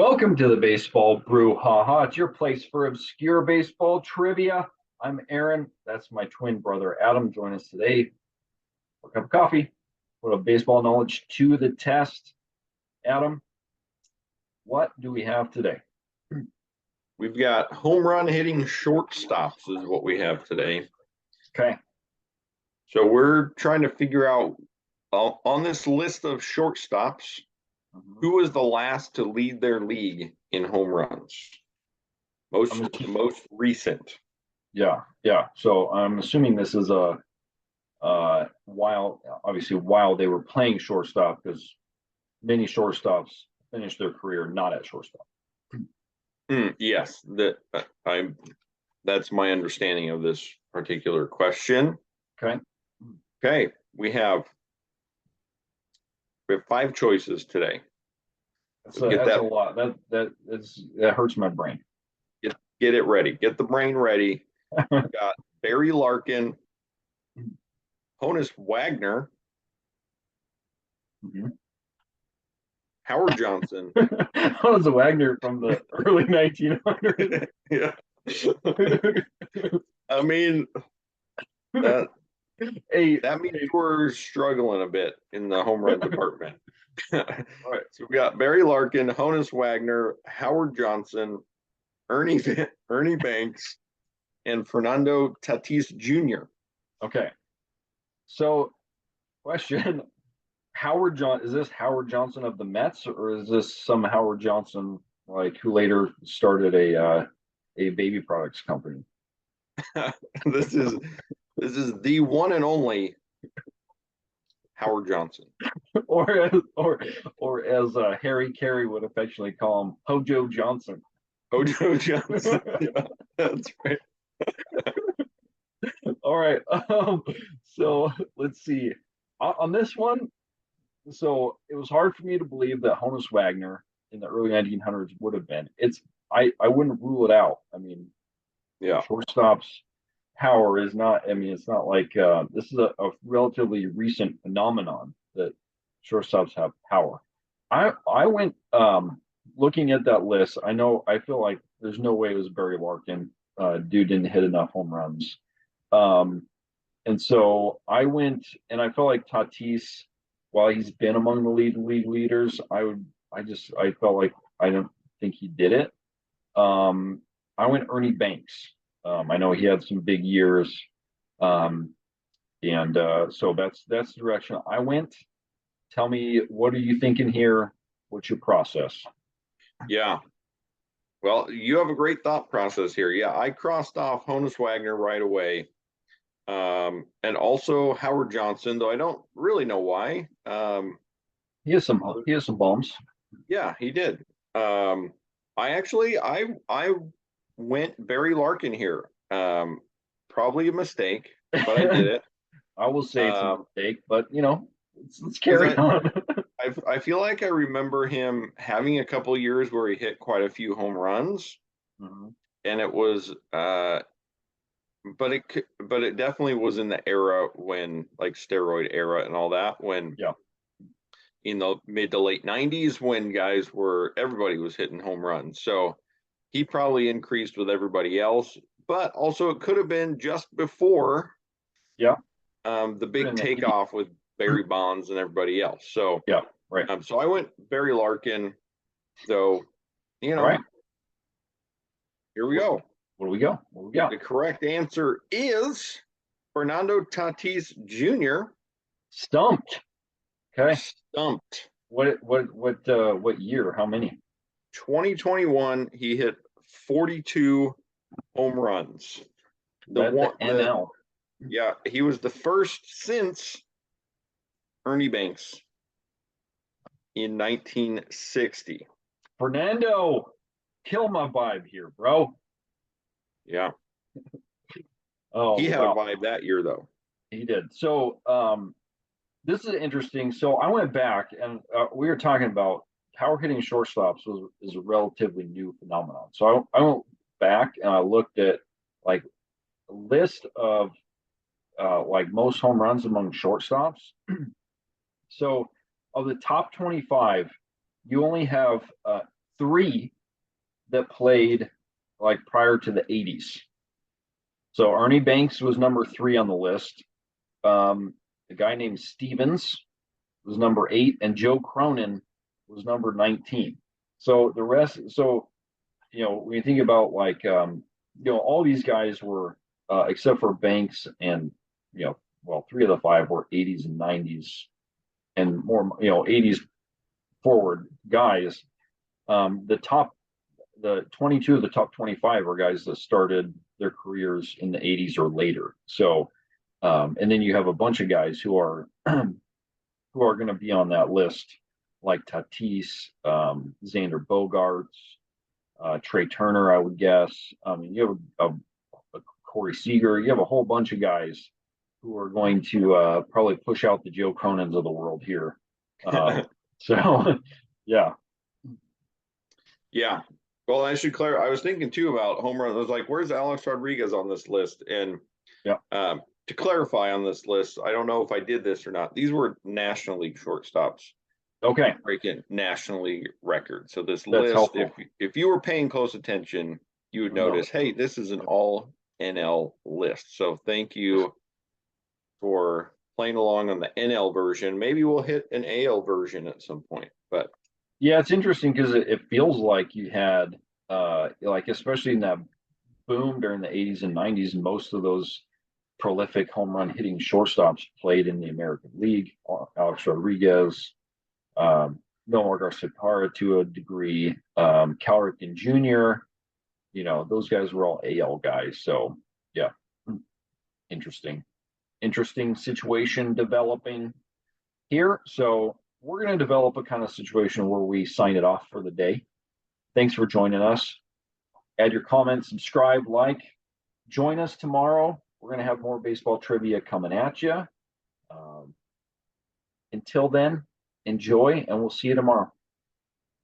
Welcome to the Baseball Brewhaha. It's your place for obscure baseball trivia. I'm Aaron. That's my twin brother, Adam. Join us today for a cup of coffee. Put a baseball knowledge to the test. Adam, what do we have today? We've got home run hitting shortstops is what we have today. Okay. So we're trying to figure out on this list of shortstops, who was the last to lead their league in home runs? Most recent. Yeah. So I'm assuming this is a while they were playing shortstop, because many shortstops finished their career not at shortstop. Yes, that's my understanding of this particular question. Okay, we have 5 choices today. That's a lot. That hurts my brain. Get it ready. Get the brain ready. We've got Barry Larkin, Honus Wagner, Howard Johnson. Honus Wagner from the early 1900s. Yeah. I mean, that means we're struggling a bit in the home run department. All right, so we got Barry Larkin, Honus Wagner, Howard Johnson, Ernie Banks, and Fernando Tatis Jr. Okay. So, question: is this Howard Johnson of the Mets, or is this some Howard Johnson who later started a baby products company? This is the one and only Howard Johnson, or as Harry Carey would affectionately call him, Hojo Johnson. Hojo Johnson. Yeah, that's right. All right. So let's see. On this one, so it was hard for me to believe that Honus Wagner in the early 1900s would have been. I wouldn't rule it out. I mean, yeah, shortstops power is not. I mean, it's not like this is a relatively recent phenomenon that shortstops have power. I went looking at that list. I feel like there's no way it was Barry Larkin. Dude didn't hit enough home runs. And so I went, and I felt like Tatis, while he's been among the league leaders, I felt like I don't think he did it. I went Ernie Banks. I know he had some big years, and so that's the direction I went. Tell me, what are you thinking here? What's your process? Yeah. Well, you have a great thought process here. Yeah, I crossed off Honus Wagner right away. And also Howard Johnson, though I don't really know why. He has some bums. Yeah, he did. I went Barry Larkin here. Probably a mistake, but I did it. I will say it's a mistake, but let's carry on. I feel like I remember him having a couple of years where he hit quite a few home runs, and it was but it definitely was in the era when, like, steroid era and all that, when in the mid to late 90s, when everybody was hitting home runs. So he probably increased with everybody else, but also it could have been just before the big takeoff with Barry Bonds and everybody else. So right. So I went Barry Larkin, though, right. Here we go. What do we got? The correct answer is Fernando Tatis Jr. Stumped. Okay. Stumped. What year? How many? 2021. He hit 42 home runs. The NL. Yeah, he was the first since Ernie Banks in 1960. Fernando, kill my vibe here, bro. Yeah. He had a vibe that year, though. He did. So this is interesting. So I went back, and we were talking about power hitting shortstops is a relatively new phenomenon. So I went back and I looked at a list of most home runs among shortstops. So of the top 25, you only have three that played like prior to the 80s. So Ernie Banks was number 3 on the list. A guy named Stevens was number 8, and Joe Cronin was number 19. So the rest, so when you think about like all these guys were except for Banks and well, 3 of the 5 were 80s and 90s and more 80s forward guys. The 22 of the top 25 are guys that started their careers in the 80s or later. So and then you have a bunch of guys who are who are going to be on that list, like Tatis, Xander Bogaerts, Trey Turner, I would guess. I mean, you have a Corey Seager. You have a whole bunch of guys who are going to probably push out the Joe Cronins of the world here. So, yeah. Yeah. Well, I should clarify. I was thinking too about home runs. I was like, where's Alex Rodriguez on this list? And to clarify on this list, I don't know if I did this or not. These were National League shortstops. Okay. Breaking National League record. So this That's list, helpful. if you were paying close attention, you would notice, hey, this is an all NL list. So thank you for playing along on the NL version. Maybe we'll hit an AL version at some point. But yeah, it's interesting because it feels like you had like especially in that boom during the 80s and 90s, most of those prolific home run hitting shortstops played in the American League. Alex Rodriguez, Nomar Garciaparra to a degree, Cal Ripken Jr. Those guys were all AL guys. So yeah, interesting situation developing here. So we're going to develop a kind of situation where we sign it off for the day. Thanks for joining us. Add your comments, subscribe, like. Join us tomorrow. We're going to have more baseball trivia coming at you. Until then, enjoy, and we'll see you tomorrow.